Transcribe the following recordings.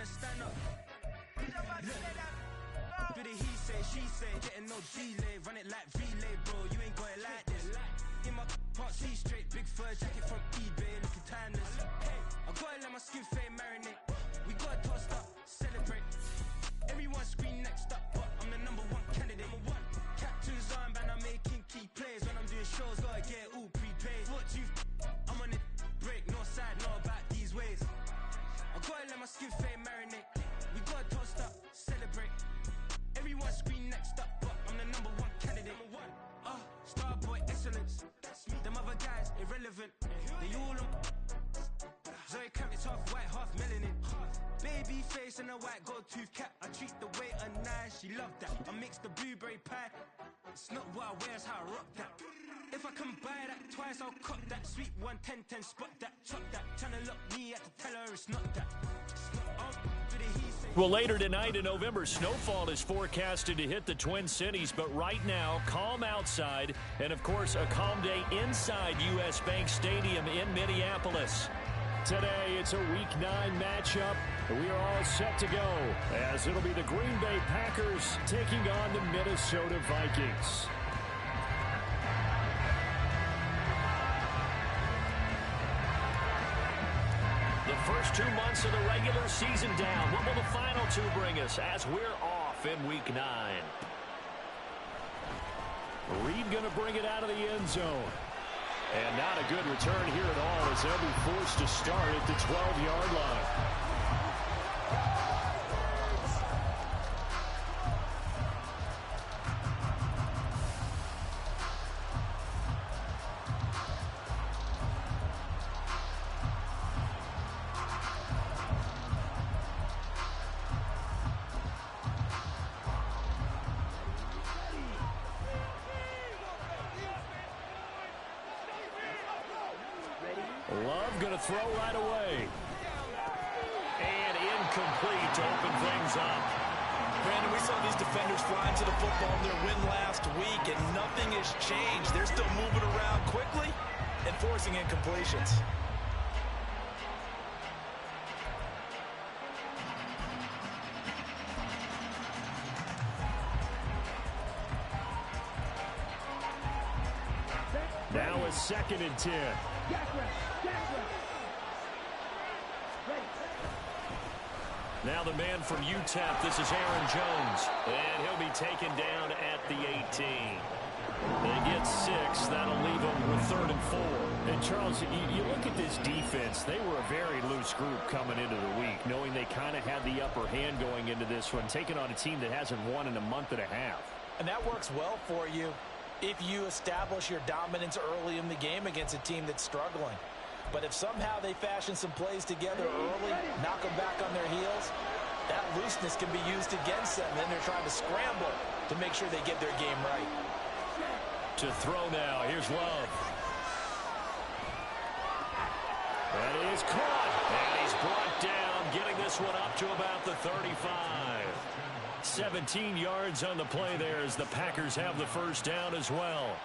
trying to stand up. Do the he say, she say, getting no delay. Run it like relay, bro, you ain't got it like this. In my can't see straight, big fur jacket from eBay, looking timeless. I gotta let my skin fade marinate. We gotta toast up, celebrate. Everyone scream next up, but I'm the #1 candidate. Captain's armband, I'm making key plays. When I'm doing shows, gotta get it all prepaid. What you I'm on it, break, no side, know about these ways. I gotta let my skin fade marinate. We gotta toast up, celebrate. Everyone scream next up, but I'm the #1 candidate. Starboy excellence. Them other guys irrelevant. They all on. Zoe Kravitz half white, half melanin. Baby face and a white gold tooth cap. I treat the waiter nice, she love that. I mix the blueberry pie. It's not what I wear, it's how I rock that. If I can buy that twice, I'll cop that. Sweet 110, spot that, chop that. Tryna lock me at the tell her it's not that. Well, later tonight in November, snowfall is forecasted to hit the Twin Cities, but right now, calm outside, and of course, a calm day inside U.S. Bank Stadium in Minneapolis. Today, it's a Week 9 matchup. We are all set to go, as it'll be the Green Bay Packers taking on the Minnesota Vikings. The first 2 months of the regular season down. What will the final 2 bring us as we're off in Week 9? Reed going to bring it out of the end zone. And not a good return here at all, as they'll be forced to start at the 12-yard line. Love going to throw right away. And incomplete to open things up. Brandon, we saw these defenders flying to the football in their win last week, and nothing has changed. They're still moving around quickly and forcing incompletions. Now a 2nd and 10. Now the man from UTEP, this is Aaron Jones. And he'll be taken down at the 18. They get 6. That'll leave them with 3rd and 4. And Charles, you look at this defense, they were a very loose group coming into the week, knowing they kind of had the upper hand going into this one, taking on a team that hasn't won in a month and a half. And that works well for you if you establish your dominance early in the game against a team that's struggling. But if somehow they fashion some plays together early, knock them back on their heels, that looseness can be used against them. Then they're trying to scramble to make sure they get their game right. To throw now, here's Love. That is caught, and he's brought down, getting this one up to about the 35. 17 yards on the play there as the Packers have the first down as well.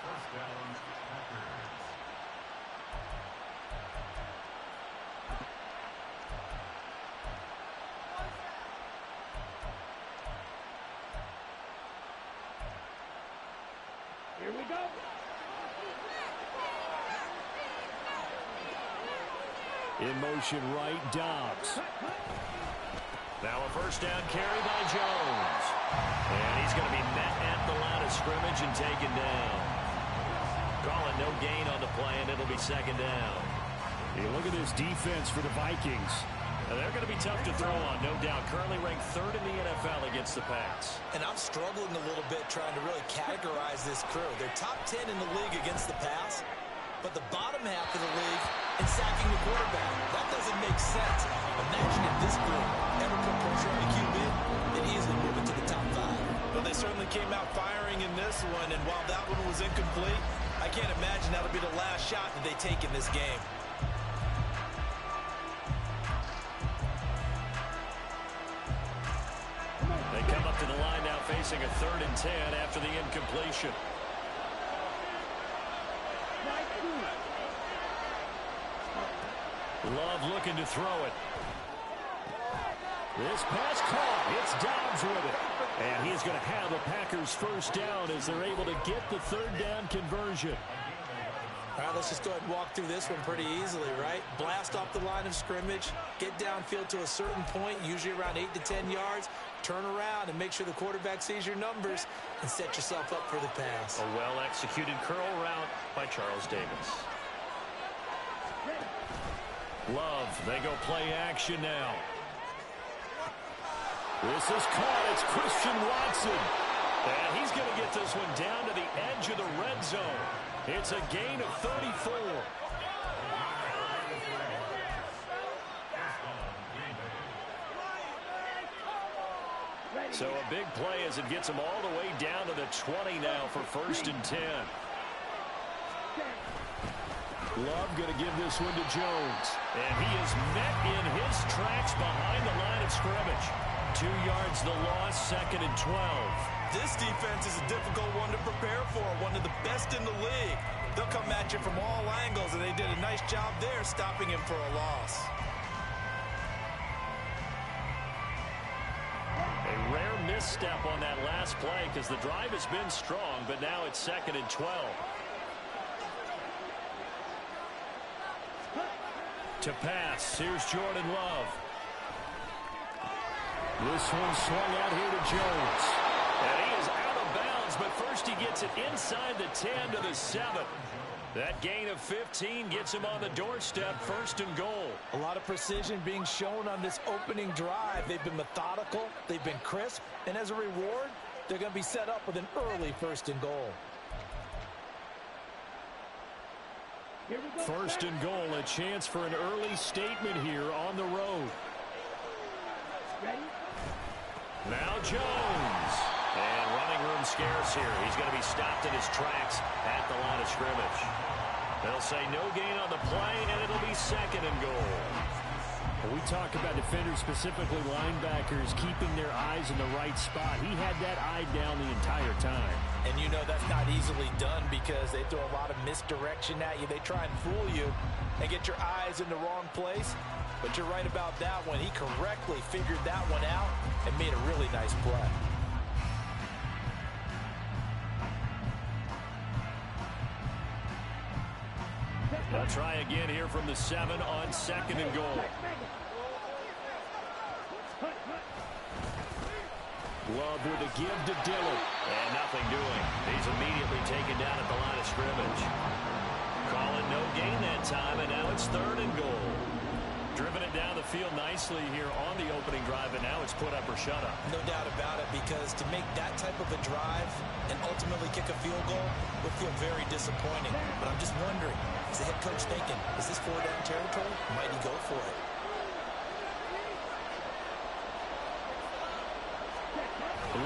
Here we go. In motion right, Dobbs. Now a first down carry by Jones. And he's going to be met at the line of scrimmage and taken down. Calling no gain on the play, and it'll be 2nd down. You look at this defense for the Vikings. Now they're going to be tough to throw on, no doubt. Currently ranked 3rd in the NFL against the pass. And I'm struggling a little bit trying to really categorize this crew. They're top 10 in the league against the pass, but the bottom half of the league in sacking the quarterback. That doesn't make sense. Imagine if this group ever put pressure on the QB, they'd easily move it to the top 5. Well, they certainly came out firing in this one, and while that one was incomplete, I can't imagine that'll be the last shot that they take in this game. They come up to the line now facing a 3rd and 10 after the incompletion. Love looking to throw it. This pass caught. It's Dobbs with it. And he's going to have the Packers first down as they're able to get the third down conversion. All right, let's just go ahead and walk through this one pretty easily, right? Blast off the line of scrimmage, get downfield to a certain point, usually around 8 to 10 yards, turn around and make sure the quarterback sees your numbers and set yourself up for the pass. A well-executed curl route by Charles Davis. Love, they go play action now. This is caught. It's Christian Watson. And he's going to get this one down to the edge of the red zone. It's a gain of 34. So a big play as it gets him all the way down to the 20 now for 1st and 10. Love going to give this one to Jones. And he is met in his tracks behind the line of scrimmage. 2 yards the loss, 2nd and 12. This defense is a difficult one to prepare for, one of the best in the league. They'll come at you from all angles, and they did a nice job there stopping him for a loss. A rare misstep on that last play because the drive has been strong, but now it's 2nd and 12. To pass, here's Jordan Love. This one swung out here to Jones. And he is out of bounds, but first he gets it inside the 10 to the 7. That gain of 15 gets him on the doorstep, 1st and goal. A lot of precision being shown on this opening drive. They've been methodical, they've been crisp, and as a reward, they're going to be set up with an early 1st and goal. 1st and goal, a chance for an early statement here on the road. Now Jones. And running room scarce here. He's going to be stopped in his tracks at the line of scrimmage. They'll say no gain on the play, and it'll be 2nd and goal. When we talk about defenders, specifically linebackers, keeping their eyes in the right spot, he had that eye down the entire time. And you know that's not easily done because they throw a lot of misdirection at you. They try and fool you and get your eyes in the wrong place. But you're right about that one. He correctly figured that one out and made a really nice play. They'll try again here from the 7 on 2nd and goal. Love with a give to Dillon. And nothing doing. He's immediately taken down at the line of scrimmage. Calling no gain that time, and now it's 3rd and goal. Driven it down the field nicely here on the opening drive, and now it's put up or shut up. No doubt about it, because to make that type of a drive and ultimately kick a field goal would feel very disappointing. But I'm just wondering, is the head coach thinking, is this 4-down territory? Might he go for it?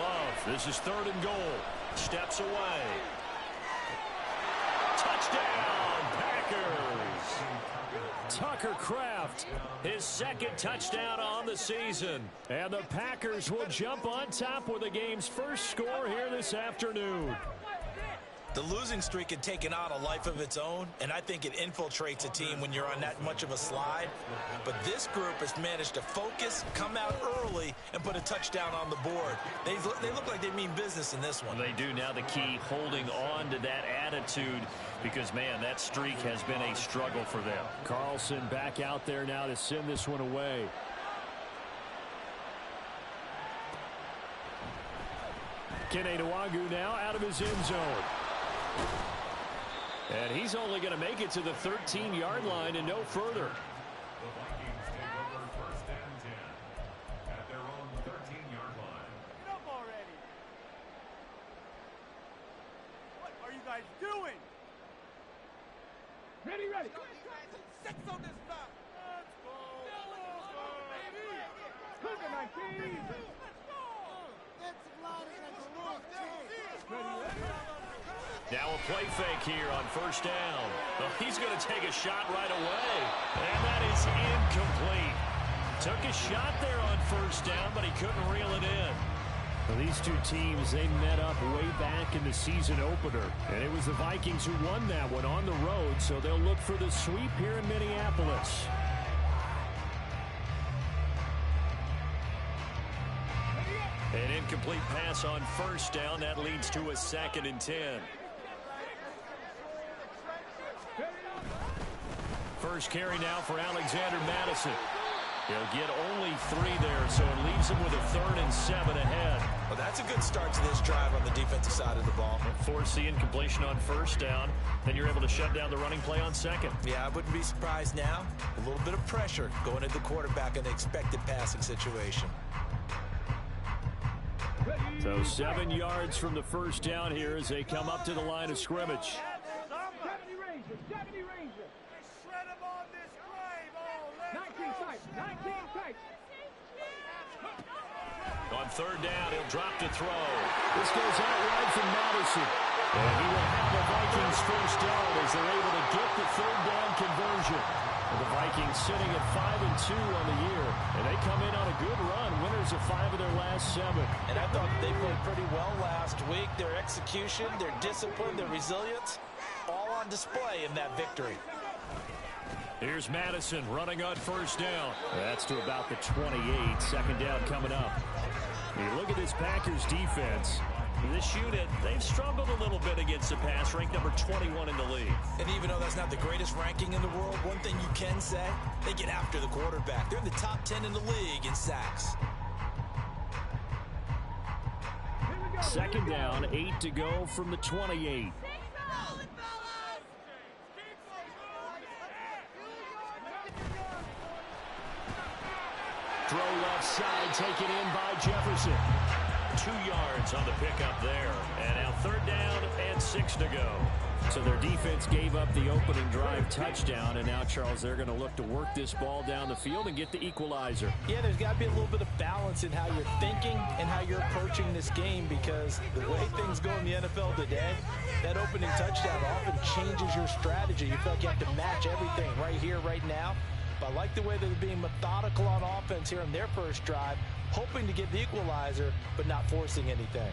Love, this is 3rd and goal. Steps away. Touchdown, Packers! Tucker Kraft, His 2nd touchdown on the season. and the Packers will jump on top with the game's first score here this afternoon. The losing streak had taken on a life of its own, and I think it infiltrates a team when you're on that much of a slide. But this group has managed to focus, come out early, and put a touchdown on the board. They look like they mean business in this one. They do. Now the key, holding on to that attitude, because, man, that streak has been a struggle for them. Carlson back out there now to send this one away. Kene Nwagu now out of his end zone. And he's only going to make it to the 13-yard line and no further. The Vikings take over 1st and 10 at their own 13-yard line. Get up already! What are you guys doing? Ready, ready! 6 on this stop! Let's go! Let's go, baby! Cougar 19! Let's go! Now a play fake here on 1st down. Well, he's going to take a shot right away. And that is incomplete. Took a shot there on 1st down, but he couldn't reel it in. Well, these two teams, they met up way back in the season opener. And it was the Vikings who won that one on the road, so they'll look for the sweep here in Minneapolis. An incomplete pass on first down. That leads to a 2nd and 10. First carry now for Alexander Madison. He'll get only 3 there, so it leaves him with a 3rd and 7 ahead. Well, that's a good start to this drive on the defensive side of the ball. Force the incompletion on first down. Then you're able to shut down the running play on 2nd. Yeah, I wouldn't be surprised now. A little bit of pressure going at the quarterback in the expected passing situation. So 7 yards from the first down here as they come up to the line of scrimmage. 70 Rangers, 70 Rangers. Shred them on this grave. Oh, 19 type, 19 type. On 3rd down, he'll drop to throw. This goes out wide from Madison. And he will have the Vikings first down as they're able to get the 3rd down conversion. And the Vikings sitting at 5-2 on the year. And they come in on a good run, winners of 5 of their last 7. And I thought they played pretty well last week. Their execution, their discipline, their resilience, all on display in that victory. Here's Madison running on first down. That's to about the 28. 2nd down coming up. You look at this Packers defense. This unit, they've struggled a little bit against the pass, ranked number 21 in the league. And even though that's not the greatest ranking in the world, one thing you can say, they get after the quarterback. They're in the top 10 in the league in sacks. 2nd down, 8 to go from the 28. Throw left side, taken in by Jefferson. 2 yards on the pickup there. And now 3rd down and 6 to go. So their defense gave up the opening drive touchdown, and now, Charles, they're going to look to work this ball down the field and get the equalizer. Yeah, there's got to be a little bit of balance in how you're thinking and how you're approaching this game, because the way things go in the NFL today, that opening touchdown often changes your strategy. You feel like you have to match everything right here, right now. But I like the way they're being methodical on offense here in their first drive, hoping to get the equalizer, but not forcing anything.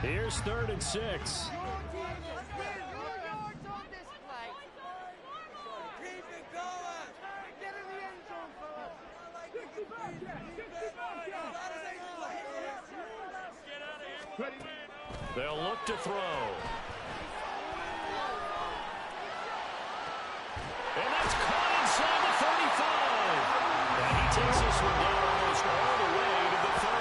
Here's 3rd and 6. They'll look to throw. And that's caught inside the 35. And he takes this one down almost all the way to the 30.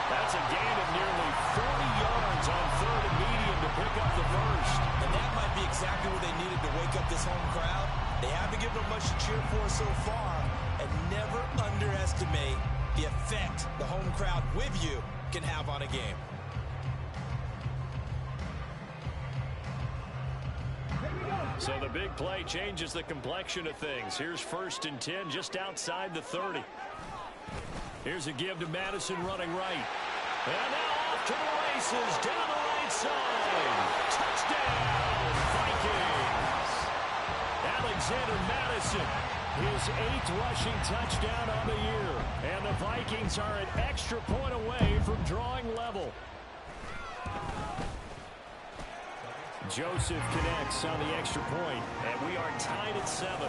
That's a gain of nearly 40 yards on 3rd and medium to pick up the first. And that might be exactly what they needed to wake up this home crowd. They haven't given them much to cheer for so far. And never underestimate the effect the home crowd with you can have on a game. So the big play changes the complexion of things. Here's 1st and 10 just outside the 30. Here's a give to Madison running right. And now off to the races down the right side. Touchdown, Vikings. Alexander Madison, his 8th rushing touchdown on the year. And the Vikings are an extra point away from drawing level. Joseph connects on the extra point, and we are tied at 7.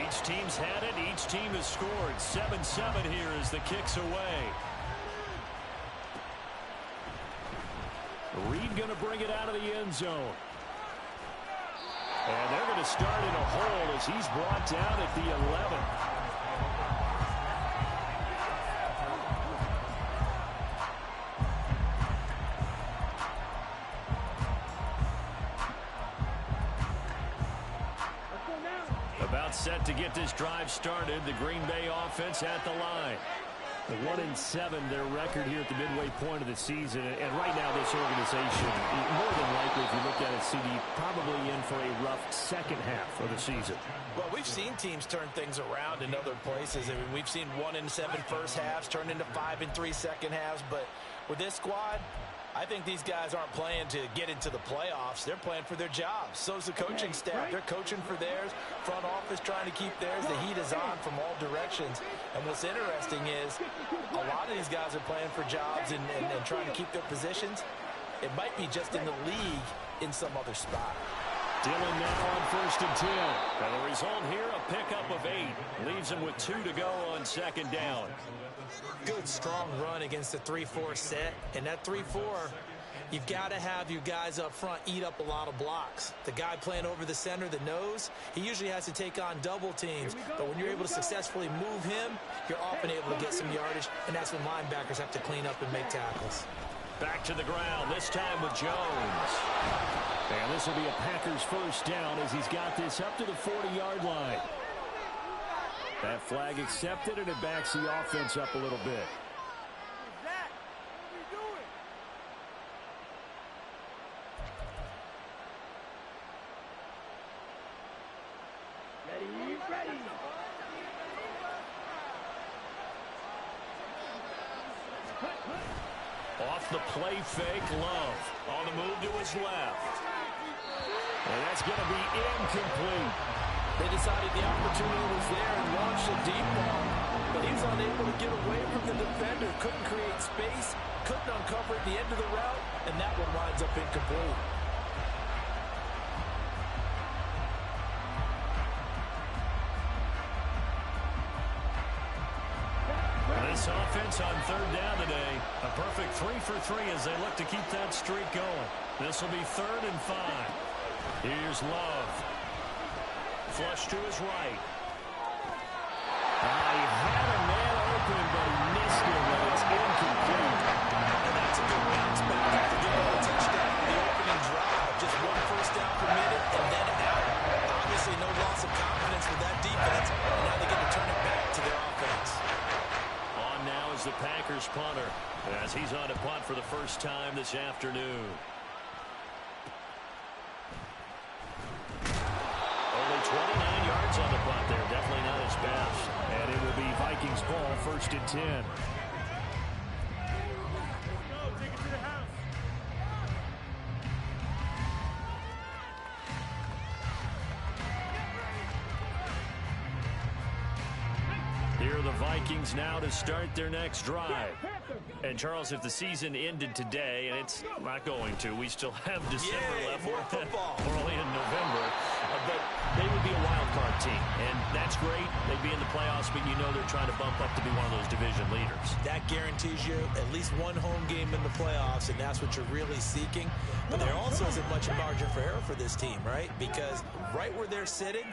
Each team's had it. Each team has scored. 7-7 here as the kick's away. Reed going to bring it out of the end zone. And they're going to start in a hole as he's brought down at the 11. About set to get this drive started. The Green Bay offense at the line. 1-7, their record here at the midway point of the season. And right now, this organization, more than likely, if you look at it, CD, probably in for a rough second half of the season. Well, we've seen teams turn things around in other places. I mean, we've seen 1-7 first halves turn into 5-3 second halves. But with this squad, I think these guys aren't playing to get into the playoffs. They're playing for their jobs. So's the coaching staff. They're coaching for theirs. Front office trying to keep theirs. The heat is on from all directions. And what's interesting is a lot of these guys are playing for jobs and trying to keep their positions. It might be just in the league in some other spot. Dillon now on 1st and 10. And the result here, a pickup of 8. Leaves him with 2 to go on 2nd down. Good, strong run against the 3-4 set. And that 3-4, you've got to have your guys up front eat up a lot of blocks. The guy playing over the center, the nose, he usually has to take on double teams. But when you're able to successfully move him, you're often able to get some yardage. And that's when linebackers have to clean up and make tackles. Back to the ground, this time with Jones. And this will be a Packers first down as he's got this up to the 40-yard line. That flag accepted, and it backs the offense up a little bit. Zach, what are we doing? Ready. Off the play fake, Love. On the move to his left. And that's going to be incomplete. They decided the opportunity was there and launched a deep ball. But he was unable to get away from the defender. Couldn't create space. Couldn't uncover at the end of the route. And that one winds up incomplete. This offense on 3rd down today. A perfect 3 for 3 as they look to keep that streak going. This will be 3rd and 5. Here's Love. Flush to his right. He had a man open, but he missed him, and it's incomplete. And that's a good bounce back after getting a touchdown in the opening drive. Just 1 first down permitted and then out. Obviously no loss of confidence with that defense, and now they get to turn it back to their offense. On now is the Packers punter, as he's on to punt for the first time this afternoon. Only 29 yards on the punt there. Definitely not his best. And it will be Vikings ball, 1st and 10. Go, take it to the house. Here are the Vikings now to start their next drive. And, Charles, if the season ended today, and it's not going to, we still have December left. More football. We're only in November. But they would be a wild card team. And that's great. They'd be in the playoffs, but you know they're trying to bump up to be one of those division leaders. That guarantees you at least one home game in the playoffs, and that's what you're really seeking. But there also isn't much margin for error for this team, right? Because right where they're sitting,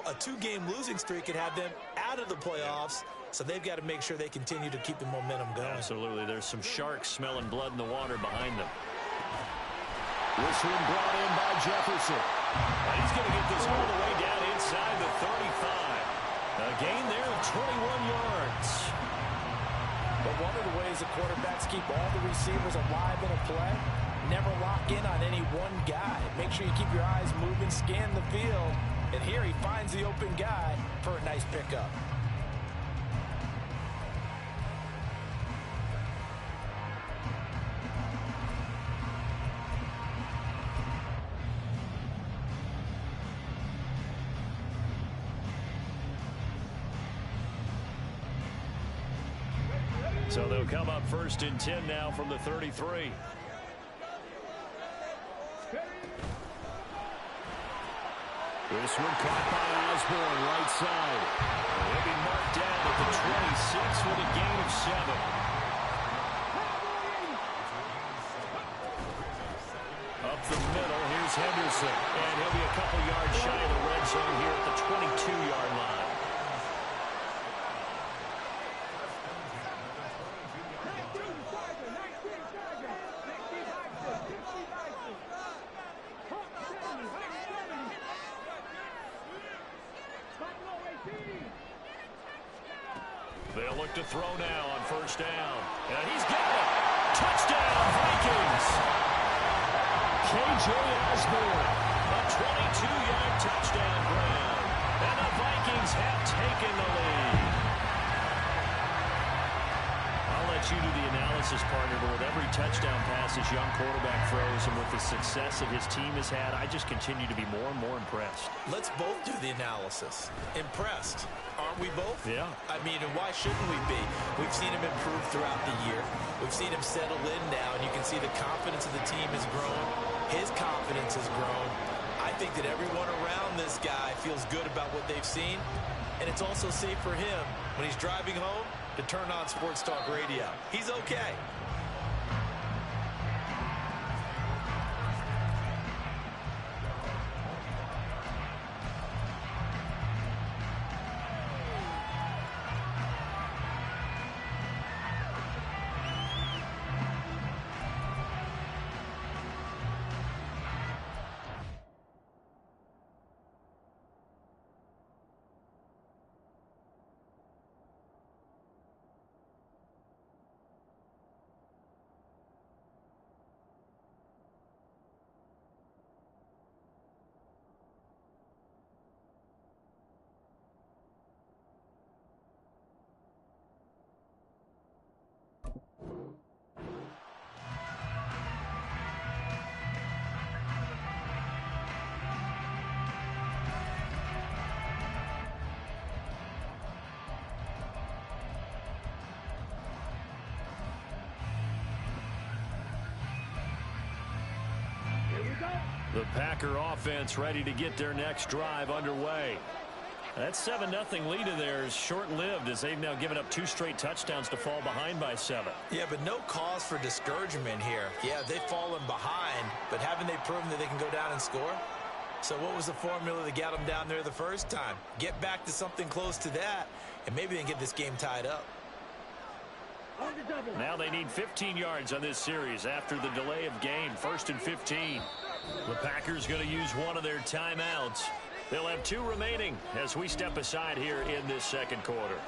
a 2-game losing streak could have them out of the playoffs, so they've got to make sure they continue to keep the momentum going. Absolutely. There's some sharks smelling blood in the water behind them. This one brought in by Jefferson. And he's going to get this all the way down inside the 35. A gain there of 21 yards. But one of the ways the quarterbacks keep all the receivers alive in a play, never lock in on any one guy. Make sure you keep your eyes moving, scan the field. And here he finds the open guy for a nice pickup. So they'll come up 1st and 10 now from the 33. This one caught by Osborne, right side. He'll be marked down at the 26 with a gain of 7. Up the middle, here's Henderson. And he'll be a couple yards shy of the red zone here at the 22-yard line. They'll look to throw now on first down. And he's got it. Touchdown, Vikings. K.J. Osborne, a 22-yard touchdown grab. And the Vikings have taken the lead. I'll let you do the analysis, partner, but with every touchdown pass his young quarterback throws and with the success that his team has had, I just continue to be more and more impressed. Let's both do the analysis. Impressed. Aren't we both? Yeah. I mean, and why shouldn't we be? We've seen him improve throughout the year. We've seen him settle in now, and you can see the confidence of the team has grown. His confidence has grown. I think that everyone around this guy feels good about what they've seen, and it's also safe for him when he's driving home to turn on Sports Talk Radio. He's okay. The Packer offense ready to get their next drive underway. That 7-0 lead of theirs short-lived as they've now given up 2 straight touchdowns to fall behind by 7. Yeah, but no cause for discouragement here. Yeah, they've fallen behind, but haven't they proven that they can go down and score? So what was the formula that got them down there the first time? Get back to something close to that, and maybe they can get this game tied up. Now they need 15 yards on this series after the delay of game. 1st and 15. The Packers going to use one of their timeouts. They'll have 2 remaining as we step aside here in this second quarter.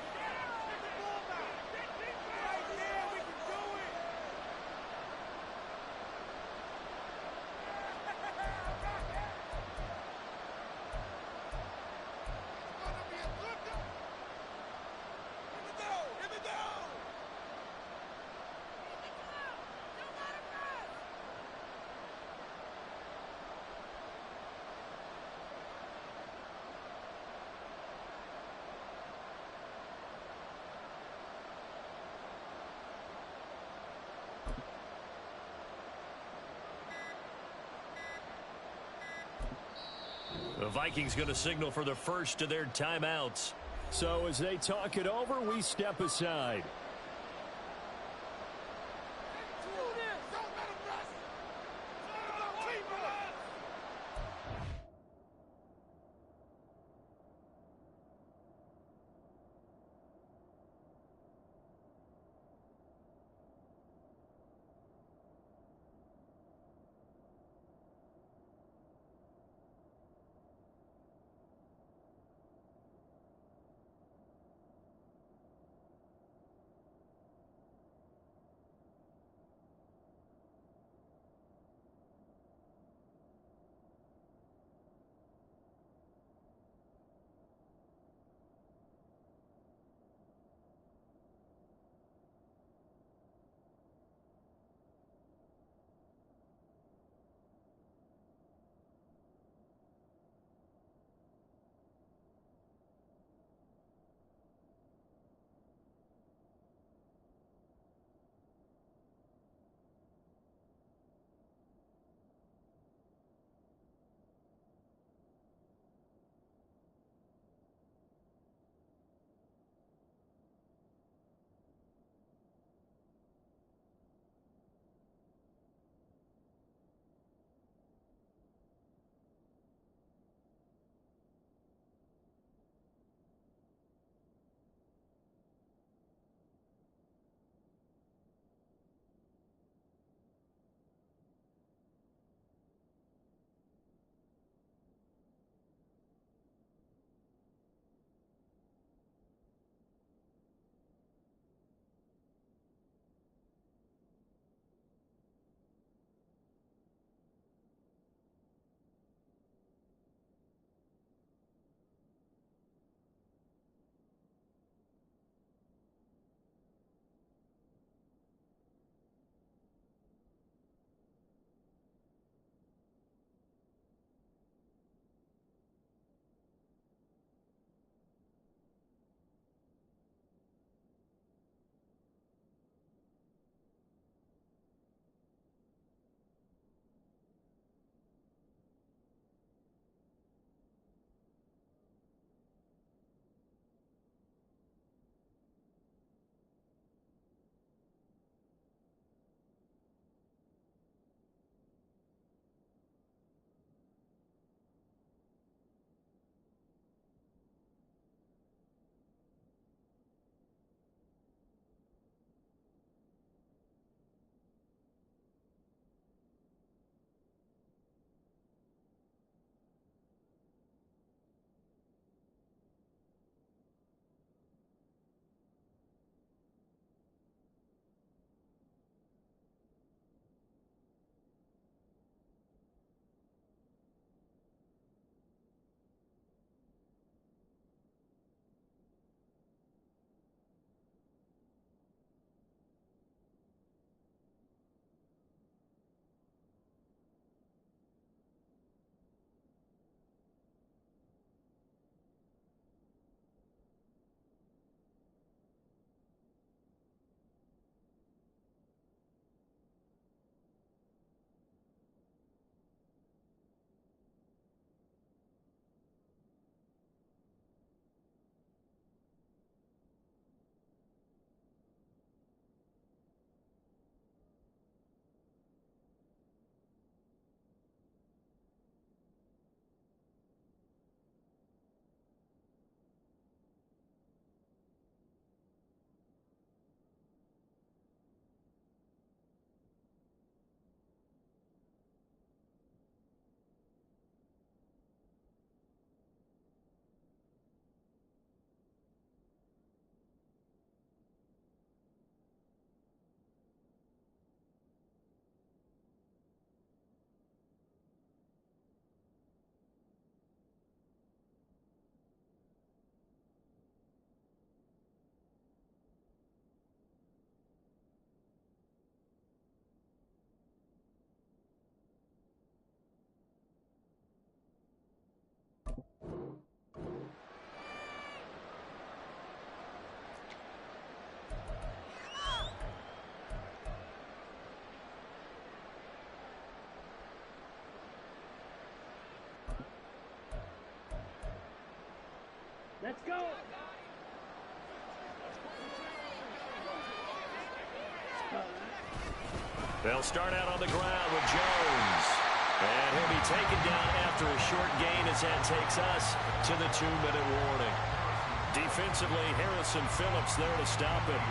The Vikings going to signal for the first of their timeouts. So as they talk it over, we step aside. Let's go. They'll start out on the ground with Jones. And he'll be taken down after a short gain as that takes us to the 2-minute warning. Defensively, Harrison Phillips there to stop it.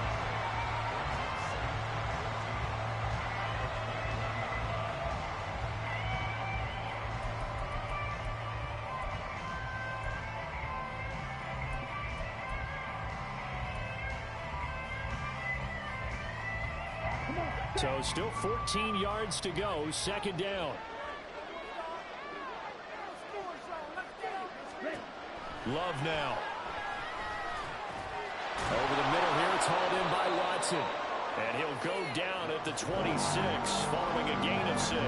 So still 14 yards to go, second down. Love now. Over the middle here, it's hauled in by Watson. And he'll go down at the 26, following a gain of 6.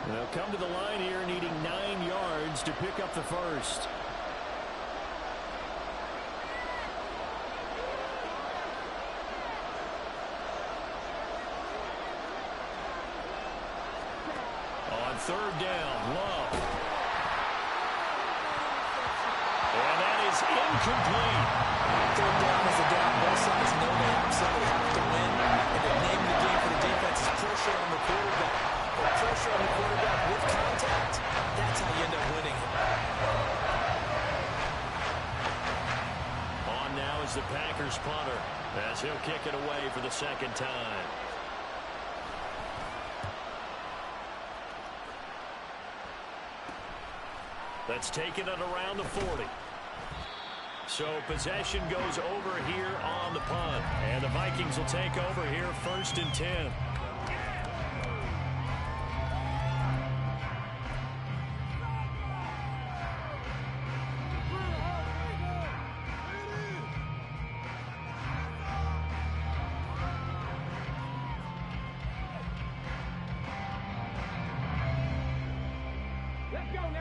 They'll come to the line here, needing 9 yards to pick up the first. Third down, Love. And that is incomplete. Third down is a down. Both sides know they absolutely have to win. And the name of the game for the defense is pressure on the quarterback. Pressure on the quarterback with contact. That's how you end up winning. On now is the Packers punter, as he'll kick it away for the second time. That's taken it around the 40. So possession goes over here on the punt. And the Vikings will take over here, 1st and 10.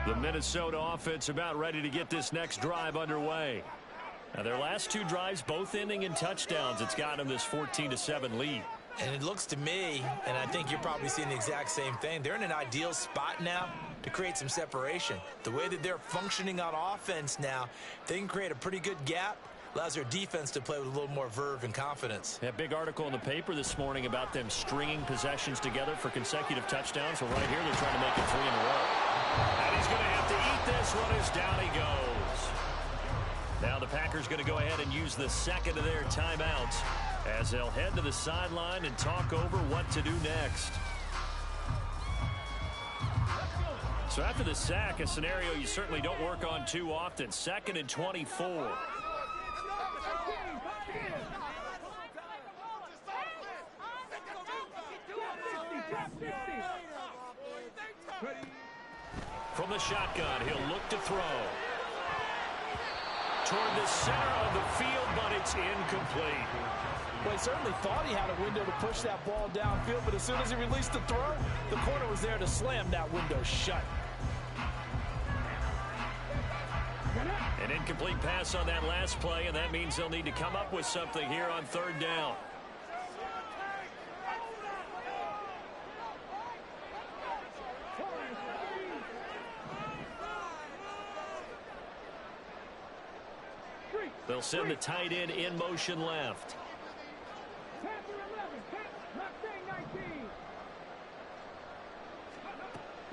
The Minnesota offense about ready to get this next drive underway. Now, their last 2 drives both ending in touchdowns. It's got them this 14-7 lead. And it looks to me, and I think you're probably seeing the exact same thing, they're in an ideal spot now to create some separation. The way that they're functioning on offense now, they can create a pretty good gap. Allows their defense to play with a little more verve and confidence. That big article in the paper this morning about them stringing possessions together for consecutive touchdowns. Well, right here, they're trying to make it 3 in a row. And he's going to have to eat this one as down he goes. Now the Packers going to go ahead and use the second of their timeouts as they'll head to the sideline and talk over what to do next. So after the sack, a scenario you certainly don't work on too often. 2nd and 24. From the shotgun, he'll look to throw. Toward the center of the field, but it's incomplete. Well, he certainly thought he had a window to push that ball downfield, but as soon as he released the throw, the corner was there to slam that window shut. An incomplete pass on that last play, and that means they'll need to come up with something here on 3rd down. They'll send the tight end in motion left.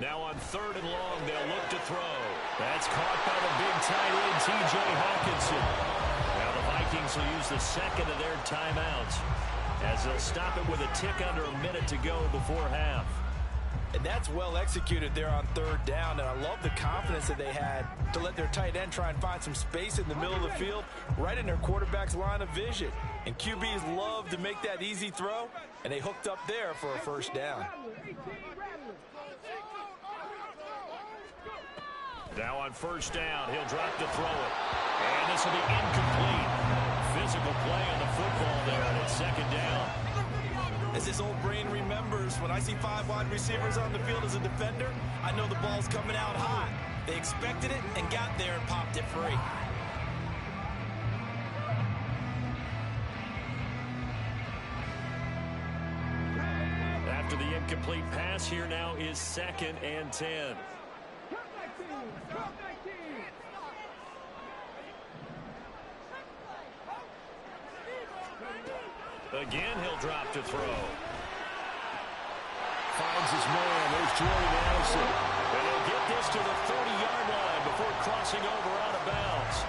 Now on 3rd and long, they'll look to throw. That's caught by the big tight end, T.J. Hawkinson. Now the Vikings will use the second of their timeouts as they'll stop it with a tick under a minute to go before half. And that's well executed there on 3rd down, and I love the confidence that they had to let their tight end try and find some space in the middle of the field, right in their quarterback's line of vision. And QBs love to make that easy throw, and they hooked up there for a 1st down. Now on 1st down, he'll drop to throw it. And this will be incomplete. Physical play on the football there, and it's 2nd down. As his old brain remembers, when I see 5 wide receivers on the field as a defender, I know the ball's coming out hot. They expected it and got there and popped it free. After the incomplete pass, pass here now is 2nd and 10. Again, he'll drop to throw. Finds his man. There's Jordan Addison. And he'll get this to the 30-yard line before crossing over out of bounds.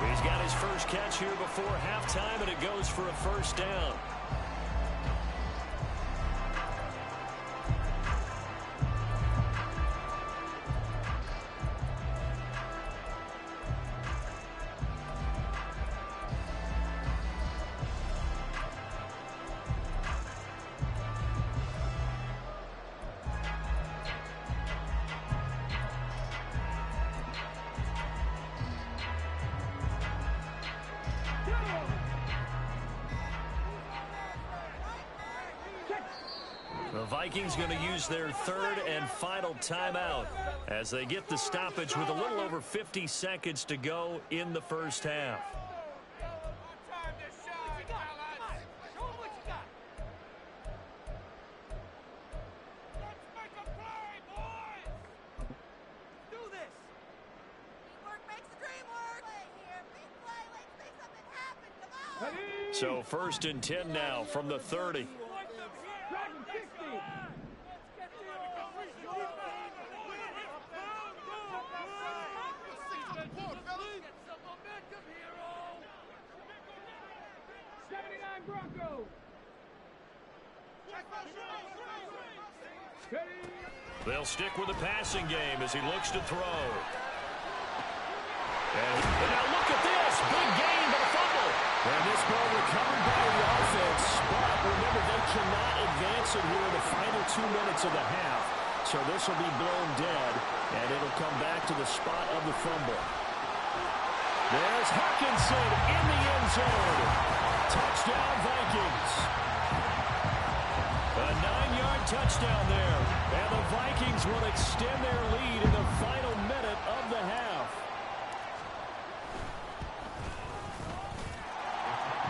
He's got his first catch here before halftime, and it goes for a first down. The Vikings going to use their 3rd and final timeout as they get the stoppage with a little over 50 seconds to go in the first half. So 1st and 10 now from the 30. They'll stick with the passing game as he looks to throw. And now look at this. Big gain, but a fumble. And this ball recovered by the offense. But remember, they cannot advance it here in the final 2 minutes of the half. So this will be blown dead, and it'll come back to the spot of the fumble. There's Hawkinson in the end zone. Touchdown, Vikings. A 9-yard touchdown there. And the Vikings will extend their lead in the final minute of the half.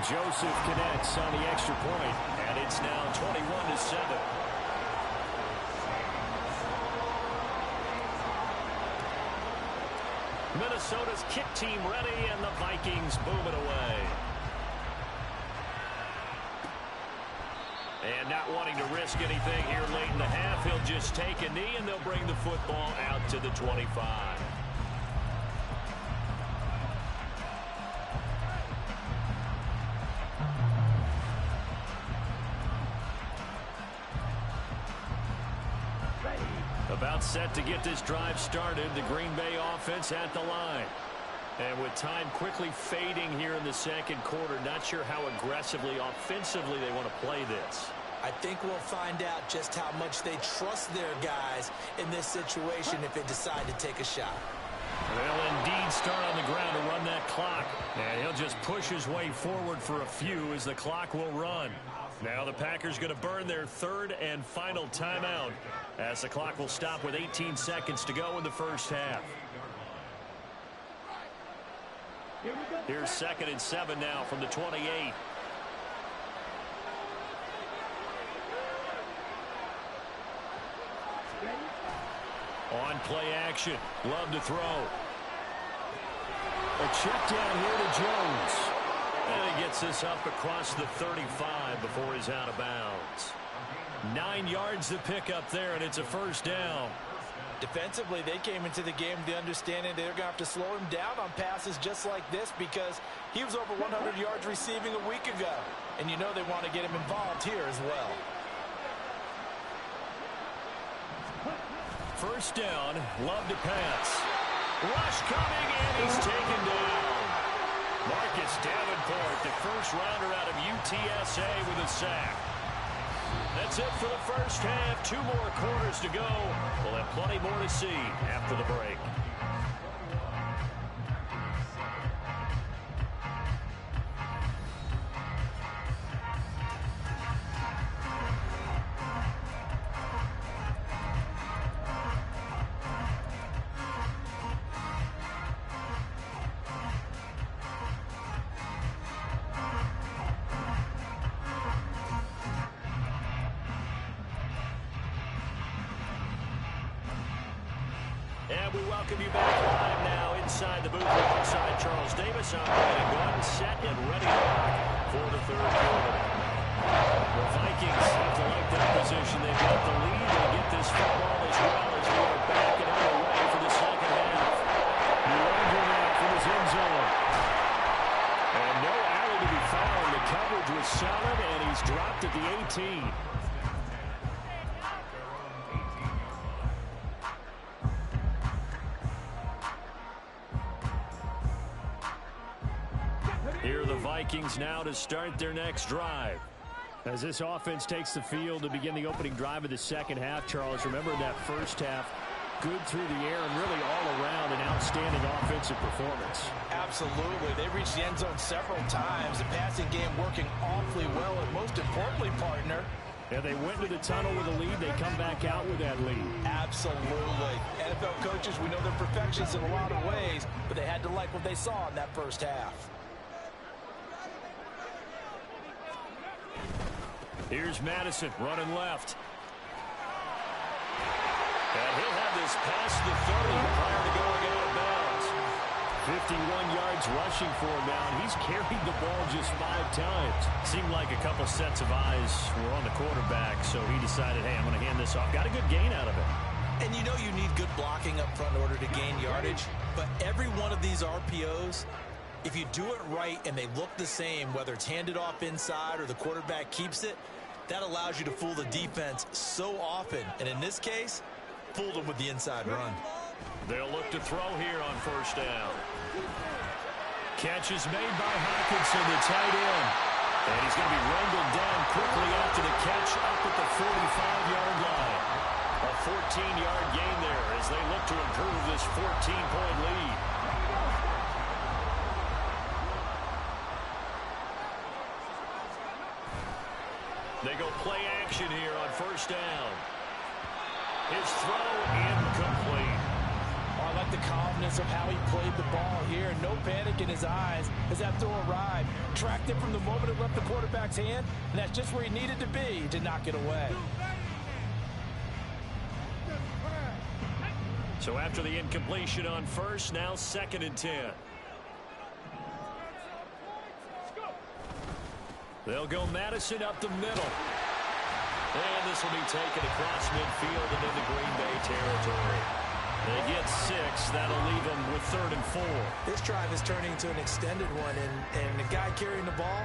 Joseph connects on the extra point, and it's now 21-7. Minnesota's kick team ready, and the Vikings boom it away. And not wanting to risk anything here late in the half, he'll just take a knee, and they'll bring the football out to the 25. About set to get this drive started, the Green Bay offense at the line. And with time quickly fading here in the second quarter, not sure how aggressively, offensively they want to play this. I think we'll find out just how much they trust their guys in this situation if they decide to take a shot. They'll indeed start on the ground to run that clock. And he'll just push his way forward for a few as the clock will run. Now the Packers going to burn their 3rd and final timeout as the clock will stop with 18 seconds to go in the first half. Here's 2nd and 7 now from the 28. On play action. Love to throw. A check down here to Jones. And he gets this up across the 35 before he's out of bounds. 9 yards to pick up there, and it's a first down. Defensively, they came into the game with the understanding they're going to have to slow him down on passes just like this because he was over 100 yards receiving a week ago. And you know they want to get him involved here as well. First down, Love to pass. Rush coming, and he's taken down. Marcus Davenport, the first rounder out of UTSA with a sack. That's it for the first half. 2 more quarters to go. We'll have plenty more to see after the break. And we welcome you back live now inside the booth alongside Charles Davis. I'm Brandon Gordon, set and ready to rock for the third quarter. The Vikings seem to like that position. They've got the lead. They get this football as well as we are back and underway for the second half. Longer now from his end zone. And no alley to be found. The coverage was solid, and he's dropped at the 18. Here are the Vikings now to start their next drive. As this offense takes the field to begin the opening drive of the second half, Charles, remember that first half, good through the air and really all around an outstanding offensive performance. Absolutely. They reached the end zone several times. The passing game working awfully well, and most importantly, partner, and they went to the tunnel with a lead. They come back out with that lead. Absolutely. NFL coaches, we know they're perfectionists in a lot of ways, but they had to like what they saw in that first half. Here's Madison running left. And he'll have this past the 30 prior to going out of bounds. 51 yards rushing for him now, and he's carried the ball just 5 times. Seemed like a couple sets of eyes were on the quarterback, so he decided, hey, I'm going to hand this off. Got a good gain out of it. And you know you need good blocking up front in order to gain yardage, but every one of these RPOs, if you do it right and they look the same, whether it's handed off inside or the quarterback keeps it, that allows you to fool the defense so often. And in this case, fooled them with the inside run. They'll look to throw here on first down. Catch is made by Hockenson, the tight end. And he's going to be wrangled down quickly after the catch up at the 45-yard line. A 14-yard gain there as they look to improve this 14-point lead. They go play action here on first down. His throw incomplete. Oh, I like the calmness of how he played the ball here. No panic in his eyes as that throw arrived. Tracked it from the moment it left the quarterback's hand, and that's just where he needed to be to knock it away. So after the incompletion on first, now 2nd and 10. They'll go Madison up the middle. And this will be taken across midfield and into Green Bay territory. They get 6. That'll leave them with 3rd and 4. This drive is turning into an extended one, and the guy carrying the ball,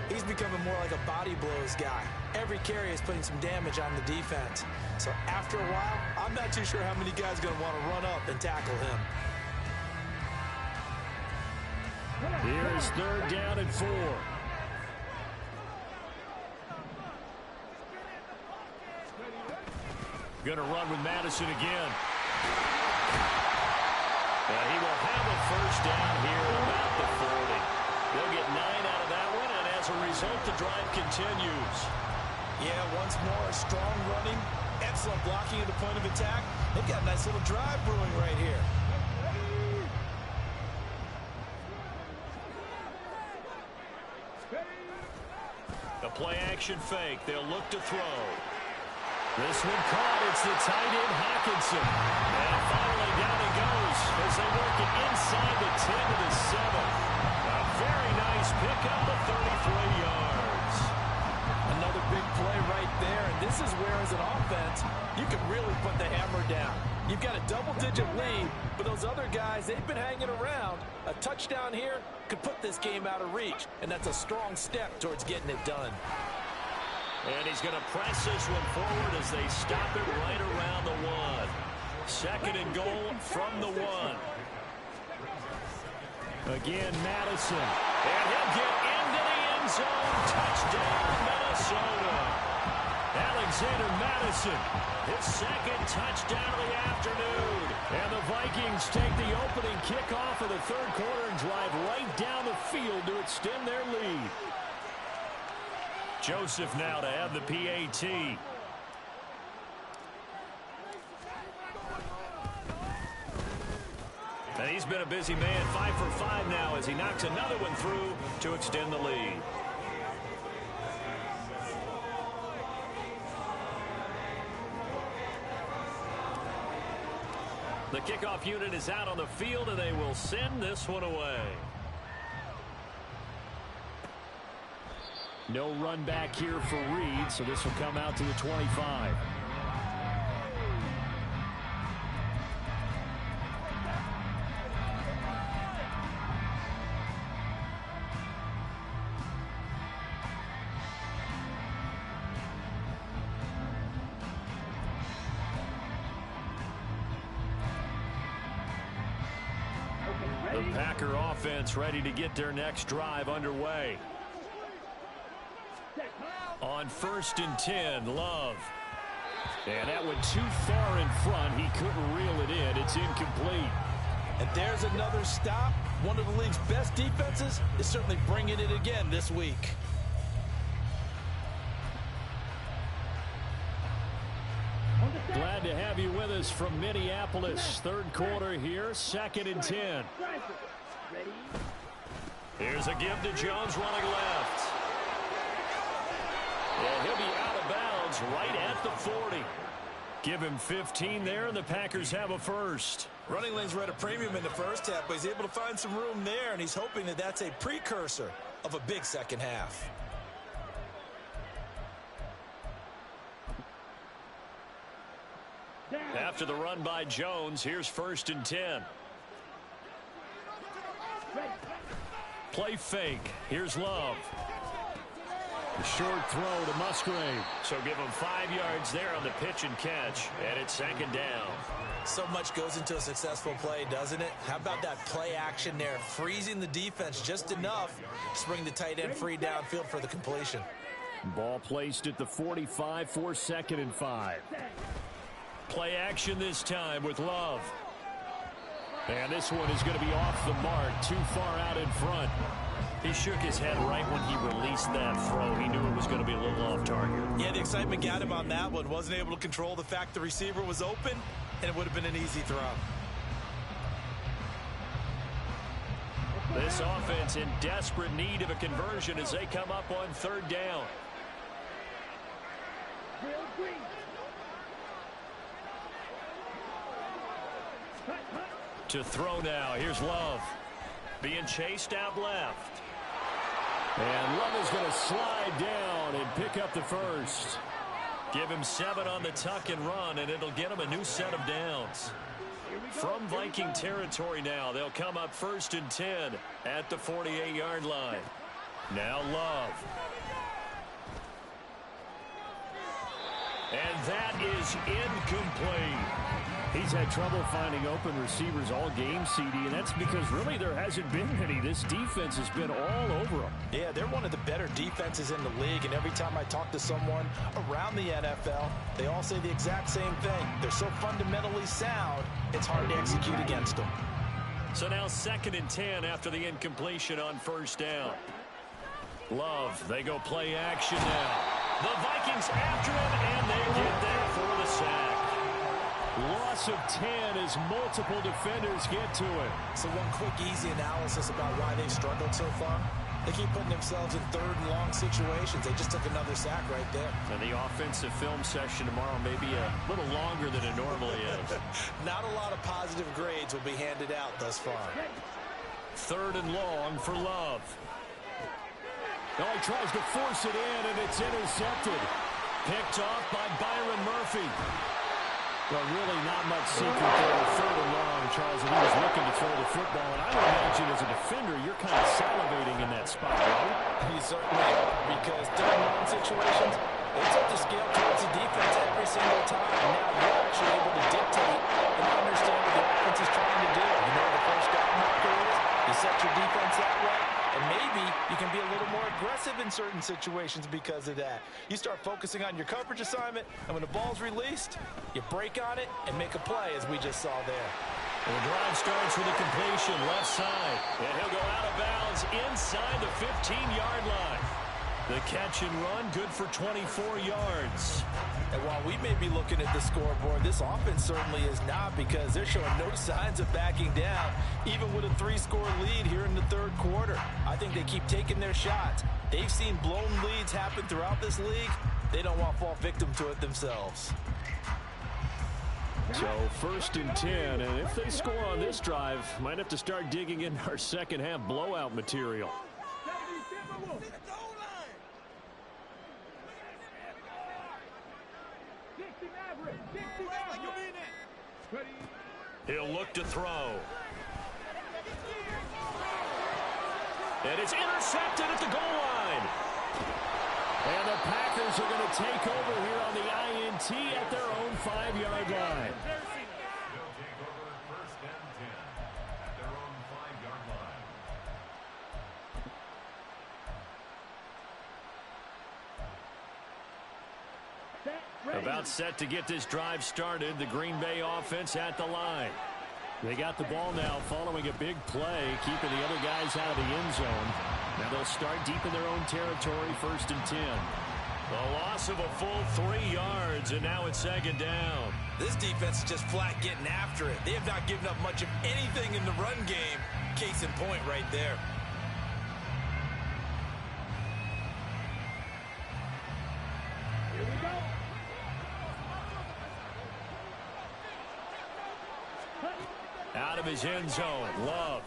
he's becoming more like a body blows guy. Every carry is putting some damage on the defense. So after a while, I'm not too sure how many guys are going to want to run up and tackle him. Here's 3rd down and 4. Going to run with Madison again. And he will have a first down here at about the 40. They'll get 9 out of that one, and as a result, the drive continues. Yeah, once more, strong running, excellent blocking at the point of attack. They've got a nice little drive brewing right here. A play-action fake. They'll look to throw. This one caught. It's the tight end, Hockenson. And finally down he goes as they work it inside the 10 to the 7. A very nice pickup of 33 yards. Another big play right there, and this is where, as an offense, you can really put the hammer down. You've got a double-digit lead, but those other guys, they've been hanging around. A touchdown here could put this game out of reach, and that's a strong step towards getting it done. And he's going to press this one forward as they stop it right around the 1. 2nd and goal from the 1. Again, Madison. And he'll get into the end zone. Touchdown, Minnesota. Alexander Madison, his 2nd touchdown of the afternoon. And the Vikings take the opening kickoff of the 3rd quarter and drive right down the field to extend their lead. Joseph now to have the PAT. And he's been a busy man, 5 for 5 now as he knocks another one through to extend the lead. The kickoff unit is out on the field, and they will send this one away. No run back here for Reed, so this will come out to the 25. The Packer offense ready to get their next drive underway. On 1st and 10, Love. And that went too far in front. He couldn't reel it in. It's incomplete. And there's another stop. One of the league's best defenses is certainly bringing it again this week. Glad to have you with us from Minneapolis. 3rd quarter here, 2nd and 10. Here's a give to Jones running left. And he'll be out of bounds right at the 40. Give him 15 there, and the Packers have a first. Running lanes were at a premium in the first half, but he's able to find some room there, and he's hoping that that's a precursor of a big second half. After the run by Jones, here's 1st and 10. Play fake. Here's Love. The short throw to Musgrave. So give him 5 yards there on the pitch and catch, and it's 2nd down. So much goes into a successful play, doesn't it? How about that play action there, freezing the defense just enough to bring the tight end free downfield for the completion. Ball placed at the 45 for 2nd and 5. Play action this time with Love. And this one is going to be off the mark, too far out in front. He shook his head right when he released that throw. He knew it was going to be a little off target. Yeah, the excitement got him on that one. Wasn't able to control the fact the receiver was open, and it would have been an easy throw. This offense in desperate need of a conversion as they come up on 3rd down. To throw now. Here's Love. Being chased out left. And Love is going to slide down and pick up the first. Give him 7 on the tuck and run, and it'll get him a new set of downs. From Viking territory now, they'll come up 1st and 10 at the 48-yard line. Now Love. And that is incomplete. He's had trouble finding open receivers all game, CD, and that's because really there hasn't been any. This defense has been all over them. Yeah, they're one of the better defenses in the league, and every time I talk to someone around the NFL, they all say the exact same thing. They're so fundamentally sound, it's hard to execute against them. So now 2nd and 10 after the incompletion on 1st down. Love, they go play action now. The Vikings after him, and they get there for the sack. Loss of 10 as multiple defenders get to it. So one quick, easy analysis about why they've struggled so far. They keep putting themselves in 3rd and long situations. They just took another sack right there. And the offensive film session tomorrow may be a little longer than it normally is. Not a lot of positive grades will be handed out thus far. 3rd and long for Love. Now he tries to force it in, and it's intercepted. Picked off by Byron Murphy. Well, really not much secret there. 3rd and long, Charles, and he was looking to throw the football. And I would imagine as a defender, you're kind of salivating in that spot, right? You certainly are, because 3rd and long situations, they tip the scale towards the defense every single time. And now you're actually able to dictate and understand what the offense is trying to do. You know where the first down marker is. You set your defense that way. And maybe you can be a little more aggressive in certain situations because of that. You start focusing on your coverage assignment, and when the ball's released, you break on it and make a play, as we just saw there. And the drive starts with a completion left side. And he'll go out of bounds inside the 15-yard line. The catch and run, good for 24 yards. And while we may be looking at the scoreboard, this offense certainly is not, because they're showing no signs of backing down, even with a 3-score lead here in the 3rd quarter. I think they keep taking their shots. They've seen blown leads happen throughout this league. They don't want to fall victim to it themselves. So 1st and 10, and if they score on this drive, might have to start digging in our second half blowout material. He'll look to throw. And it's intercepted at the goal line. And the Packers are going to take over here on the INT at their own 5-yard line. They'll take over 1st and 10 at their own 5-yard line. About set to get this drive started. The Green Bay offense at the line. They got the ball now following a big play, keeping the other guys out of the end zone. Now they'll start deep in their own territory, 1st and 10. A loss of a full 3 yards, and now it's 2nd down. This defense is just flat getting after it. They have not given up much of anything in the run game. Case in point right there. Here we go. Out of his end zone, Love.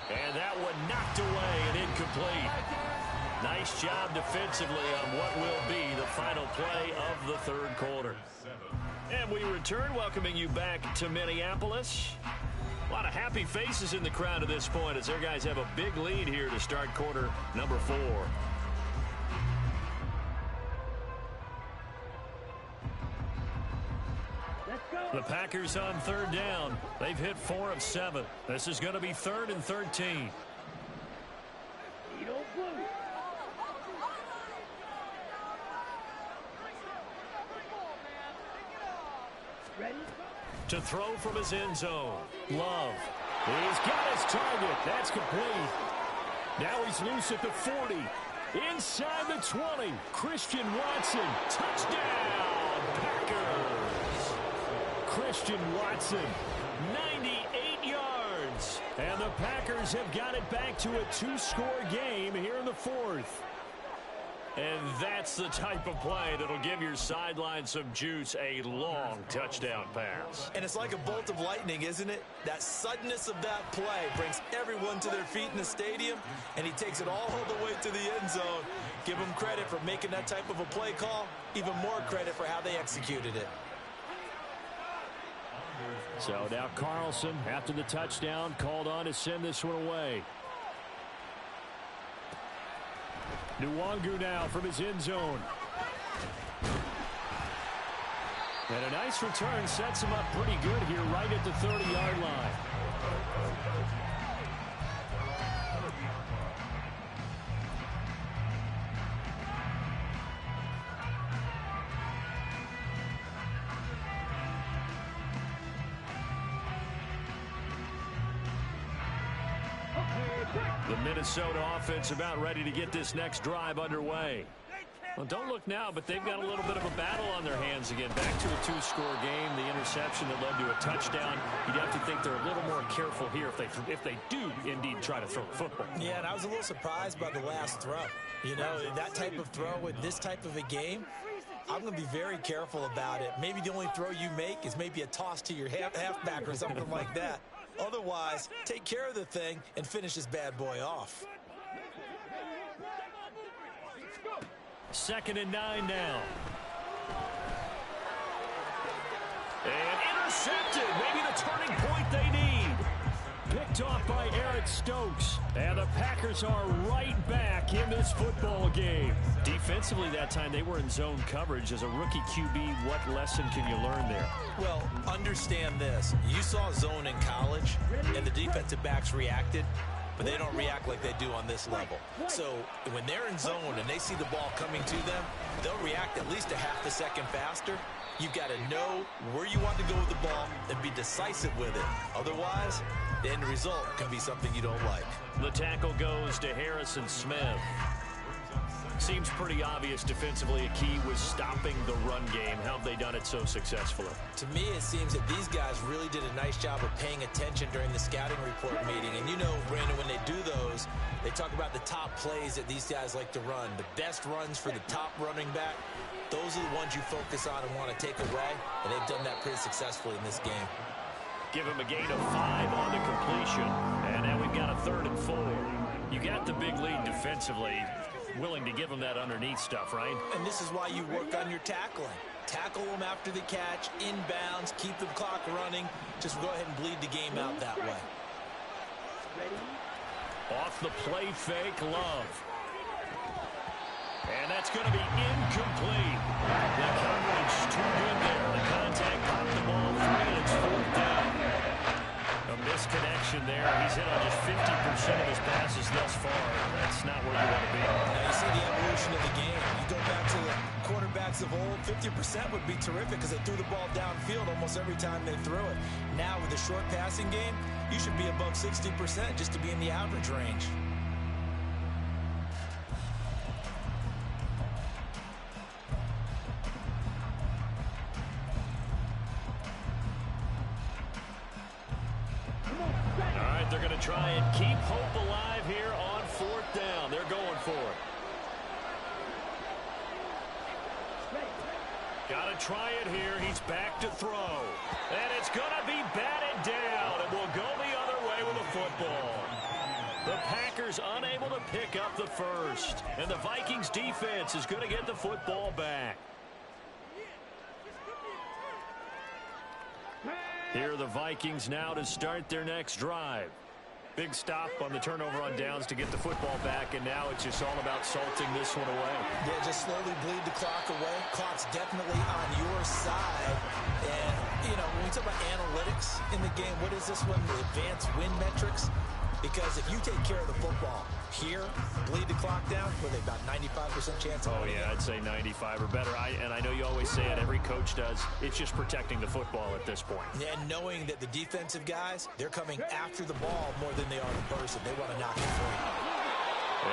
And that one knocked away and incomplete. Nice job defensively on what will be the final play of the 3rd quarter. And we return, welcoming you back to Minneapolis. A lot of happy faces in the crowd at this point as their guys have a big lead here to start quarter number 4. The Packers on 3rd down. They've hit 4 of 7. This is going to be 3rd and 13. To throw from his end zone. Love. He's got his target. That's complete. Now he's loose at the 40. Inside the 20. Christian Watson. Touchdown, Packers. Christian Watson, 98 yards. And the Packers have got it back to a 2-score game here in the 4th. And that's the type of play that'll give your sideline some juice, a long touchdown pass. And it's like a bolt of lightning, isn't it? That suddenness of that play brings everyone to their feet in the stadium, and he takes it all the way to the end zone. Give him credit for making that type of a play call, even more credit for how they executed it. So now Carlson, after the touchdown, called on to send this one away. Nwangu now from his end zone. And a nice return sets him up pretty good here right at the 30-yard line. The Minnesota offense about ready to get this next drive underway. Well, don't look now, but they've got a little bit of a battle on their hands again. Back to a 2-score game. The interception that led to a touchdown. You'd have to think they're a little more careful here if they do indeed try to throw the football. Yeah, and I was a little surprised by the last throw. You know, that type of throw with this type of a game, I'm going to be very careful about it. Maybe the only throw you make is maybe a toss to your halfback or something like that. Otherwise, take care of the thing and finish this bad boy off. 2nd and 9 now. And intercepted. Maybe the turning point they need. Picked off by Eric Stokes. And the Packers are right back in this football game. Defensively that time, they were in zone coverage. As a rookie QB, what lesson can you learn there? Well, understand this. You saw zone in college, and the defensive backs reacted, but they don't react like they do on this level. So when they're in zone and they see the ball coming to them, they'll react at least a half a second faster. You've got to know where you want to go with the ball and be decisive with it. Otherwise, the end result can be something you don't like. The tackle goes to Harrison Smith. Seems pretty obvious defensively a key was stopping the run game. How have they done it so successfully? To me, it seems that these guys really did a nice job of paying attention during the scouting report meeting. And you know, Brandon, when they do those, they talk about the top plays that these guys like to run. The best runs for the top running back, those are the ones you focus on and want to take away, and they've done that pretty successfully in this game. Give him a gain of 5 on the completion, and now we've got a 3rd and 4. You got the big lead defensively, willing to give him that underneath stuff, right? And this is why you work on your tackling. Tackle them after the catch, inbounds, keep the clock running. Just go ahead and bleed the game out that way. Off the play fake, Love. And that's going to be incomplete. The coverage too good there. The contact popped the ball free, and it's 4th down. A misconnection there. He's hit on just 50% of his passes thus far. That's not where you want to be. Now you see the evolution of the game. You go back to the quarterbacks of old, 50% would be terrific because they threw the ball downfield almost every time they threw it. Now with the short passing game, you should be above 60% just to be in the average range. They're going to try and keep hope alive here on 4th down. They're going for it. Got to try it here. He's back to throw. And it's going to be batted down. And we'll go the other way with a football. The Packers unable to pick up the first. And the Vikings defense is going to get the football back. Here are the Vikings now to start their next drive. Big stop on the turnover on downs to get the football back, and now it's just all about salting this one away. Yeah, just slowly bleed the clock away. Clock's definitely on your side. And, you know, when we talk about analytics in the game, what is this one? The advanced win metrics? Because if you take care of the football here, bleed the clock down, with about 95% chance of winning. I'd say 95 or better. And I know you always say it, every coach does. It's just protecting the football at this point. And knowing that the defensive guys, they're coming after the ball more than they are the person. They want to knock it free.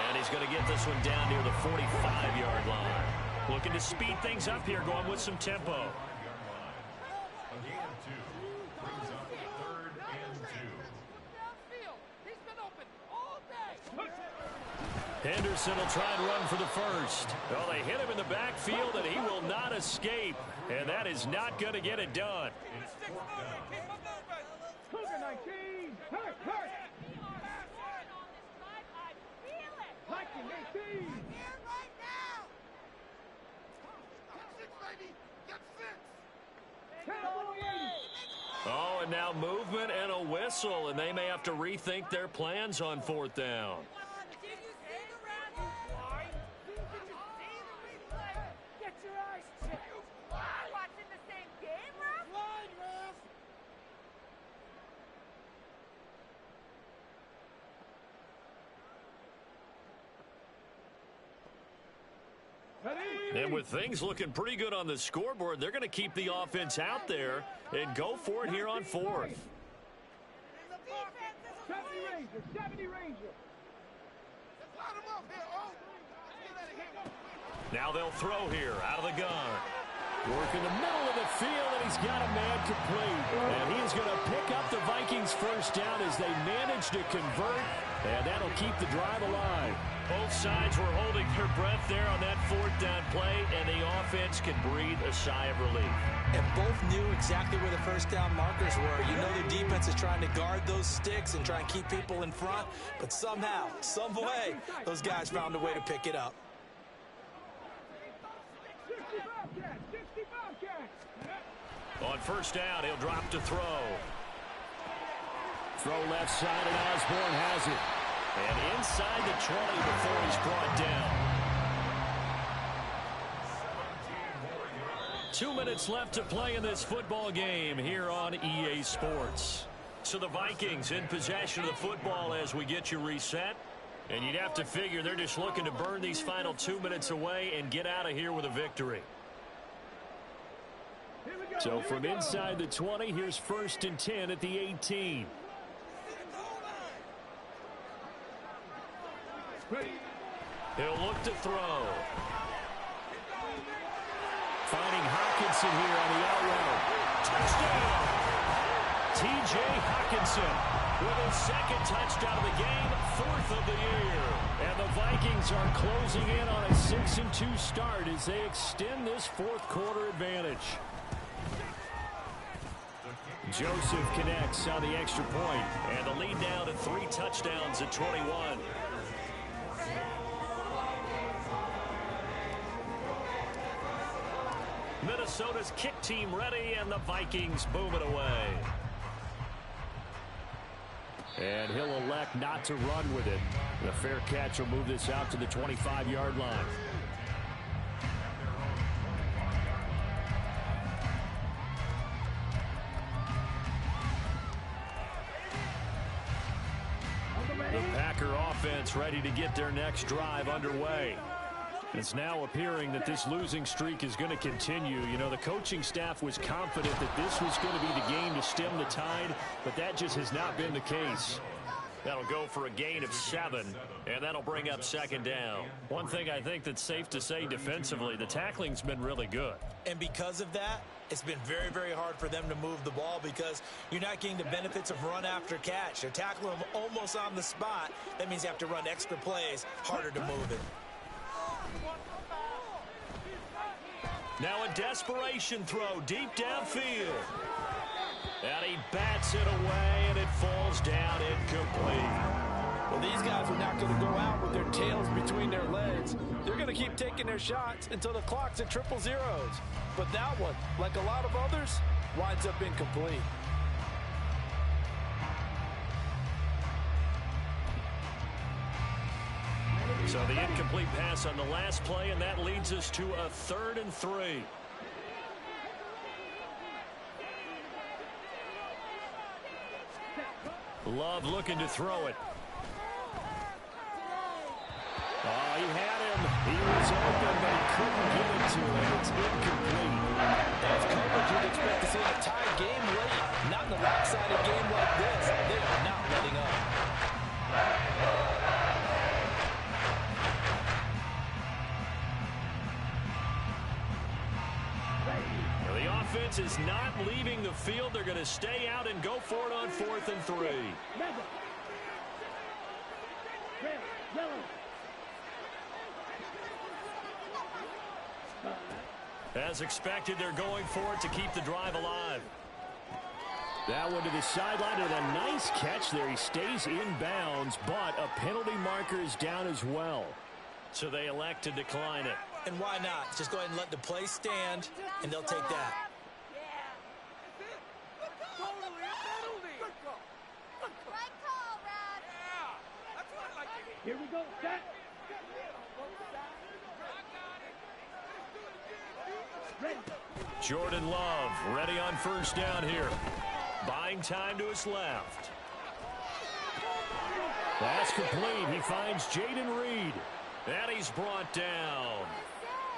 And he's going to get this one down near the 45-yard line. Looking to speed things up here, going with some tempo. Henderson will try and run for the first. Well, they hit him in the backfield, and he will not escape. And that is not going to get it done. Oh, and now movement and a whistle, and they may have to rethink their plans on 4th down. And with things looking pretty good on the scoreboard, they're going to keep the offense out there and go for it here on 4th. Now they'll throw here out of the gun. Work in the middle of the field, and he's got a man complete. And he is going to pick up the Vikings first down as they manage to convert, and that'll keep the drive alive. Both sides were holding their breath there on that 4th down play, and the offense can breathe a sigh of relief. And both knew exactly where the first down markers were. You know the defense is trying to guard those sticks and try and keep people in front, but somehow, some way, those guys found a way to pick it up. On first down, he'll drop to throw. Throw left side, and Osborne has it. And inside the 20 before he's brought down. 2 minutes left to play in this football game here on EA Sports. So the Vikings in possession of the football as we get you reset. And you'd have to figure they're just looking to burn these final 2 minutes away and get out of here with a victory. So from inside the 20, here's 1st and 10 at the 18. He'll look to throw. Finding Hawkinson here on the out route. Touchdown! T.J. Hockenson with his second touchdown of the game, 4th of the year. And the Vikings are closing in on a 6-2 start as they extend this fourth quarter advantage. Joseph connects on the extra point, and the lead now to 3 touchdowns at 21. Minnesota's kick team ready, and the Vikings boom it away. And he'll elect not to run with it. The fair catch will move this out to the 25-yard line. The Packer offense ready to get their next drive underway. It's now appearing that this losing streak is going to continue. You know, the coaching staff was confident that this was going to be the game to stem the tide, but that just has not been the case. That'll go for a gain of 7, and that'll bring up second down. One thing I think that's safe to say defensively, the tackling's been really good. And because of that, it's been very, very hard for them to move the ball because you're not getting the benefits of run after catch. They're tackling them almost on the spot. That means you have to run extra plays, harder to move it. Now a desperation throw deep downfield. And he bats it away, and it falls down incomplete. Well, these guys are not going to go out with their tails between their legs. They're going to keep taking their shots until the clock's at 000. But that one, like a lot of others, winds up incomplete. So the incomplete pass on the last play, and that leads us to a 3rd and 3. Love looking to throw it. Oh, he had him. He was open, but he couldn't get it to him. It's incomplete. That's coverage you'd expect to see in a tie game late. Not in a lopsided game like this. They are not letting up. The offense is not leaving the field. They're going to stay out and go for it on 4th and 3. As expected, they're going for it to keep the drive alive. That one to the sideline, and a nice catch there. He stays in bounds, but a penalty marker is down as well. So they elect to decline it. And why not? Just go ahead and let the play stand, and they'll take that. Here we go, set. Jordan Love ready on 1st down here. Buying time to his left. That's complete. He finds Jaden Reed. And he's brought down.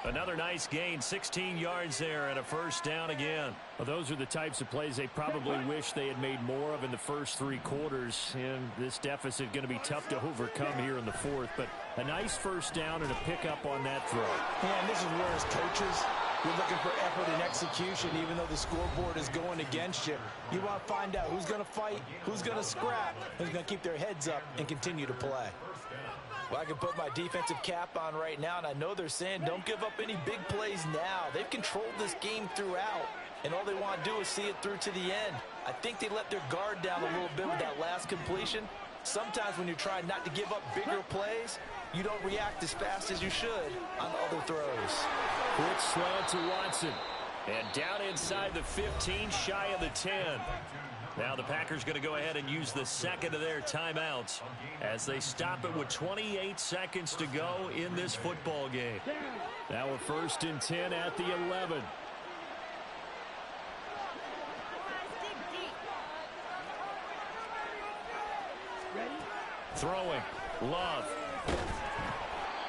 Another nice gain, 16 yards there, and a 1st down again. Well, those are the types of plays they probably wish they had made more of in the first 3 quarters. And this deficit going to be tough to overcome here in the 4th. But a nice 1st down and a pickup on that throw. Yeah, and this is where as coaches, you're looking for effort and execution, even though the scoreboard is going against you. You want to find out who's going to fight, who's going to scrap, who's going to keep their heads up and continue to play. Well, I can put my defensive cap on right now, and I know they're saying don't give up any big plays now. They've controlled this game throughout, and all they want to do is see it through to the end. I think they let their guard down a little bit with that last completion. Sometimes when you're trying not to give up bigger plays, you don't react as fast as you should on other throws. Quick slant to Watson. And down inside the 15, shy of the 10. Now the Packers going to go ahead and use the second of their timeouts as they stop it with 28 seconds to go in this football game. Now a 1st and 10 at the 11. Throwing. Love.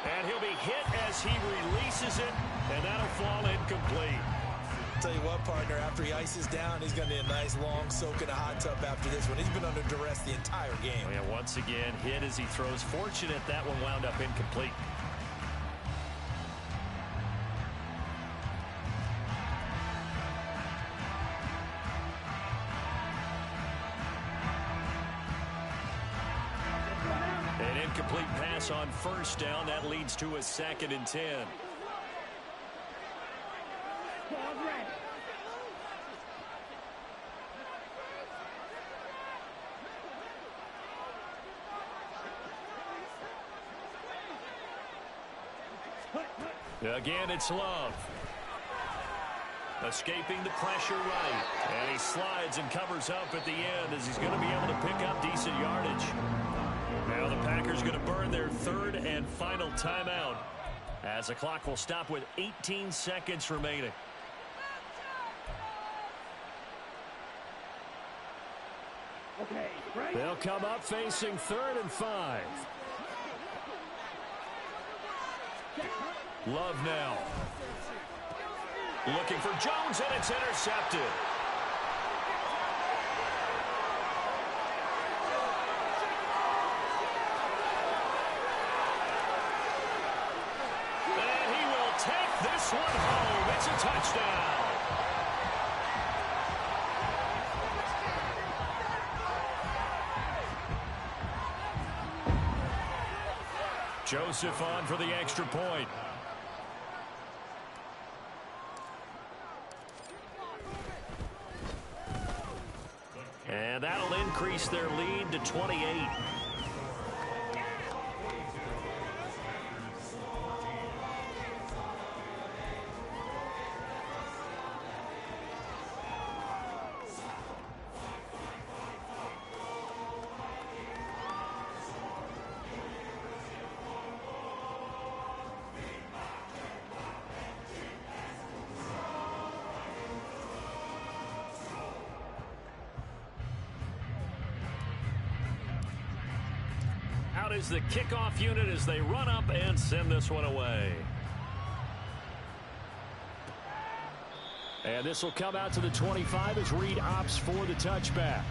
And he'll be hit as he releases it, and that'll fall incomplete. Tell you what, partner, after he ices down, he's going to need a nice long soak in a hot tub after this one. He's been under duress the entire game. Oh, yeah, once again, hit as he throws. Fortunate that one wound up incomplete. An incomplete pass on first down. That leads to a 2nd and 10. Again, it's Love. Escaping the pressure right. And he slides and covers up at the end as he's going to be able to pick up decent yardage. Now the Packers going to burn their 3rd and final timeout as the clock will stop with 18 seconds remaining. Okay, right? They'll come up facing 3rd and 5. Love now. Looking for Jones, and it's intercepted. And he will take this one home. It's a touchdown. Joseph on for the extra point. And that'll increase their lead to 28. Out is the kickoff unit as they run up and send this one away. And this will come out to the 25 as Reed opts for the touchback.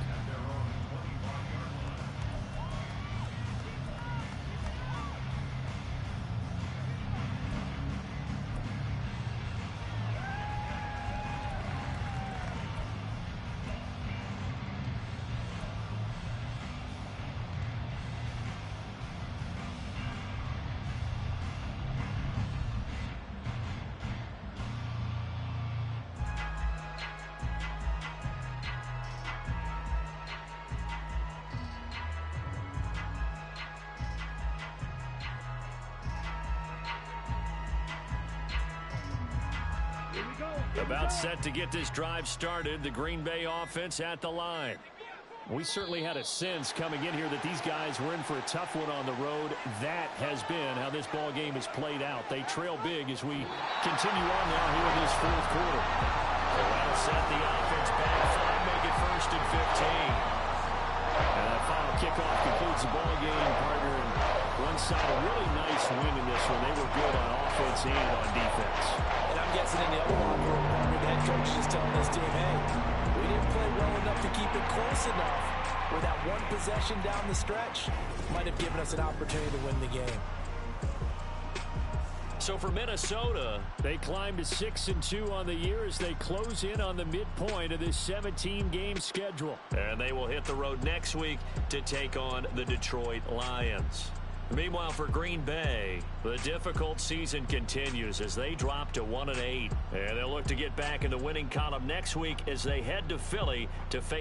About set to get this drive started. The Green Bay offense at the line. We certainly had a sense coming in here that these guys were in for a tough one on the road. That has been how this ball game has played out. They trail big as we continue on now here in this 4th quarter. Well set, the offense back 5, make it 1st and 15. And that final kickoff concludes the ball game, partner. And one side, a really nice win in this one. They were good on offense and on defense. And I'm guessing in the other locker room, partner, the head coach is telling this team, hey, we didn't play well enough to keep it close enough. Where that one possession down the stretch might have given us an opportunity to win the game. So for Minnesota, they climb to 6-2 on the year as they close in on the midpoint of this 17-game schedule. And they will hit the road next week to take on the Detroit Lions. Meanwhile, for Green Bay, the difficult season continues as they drop to 1-8. And they'll look to get back in the winning column next week as they head to Philly to face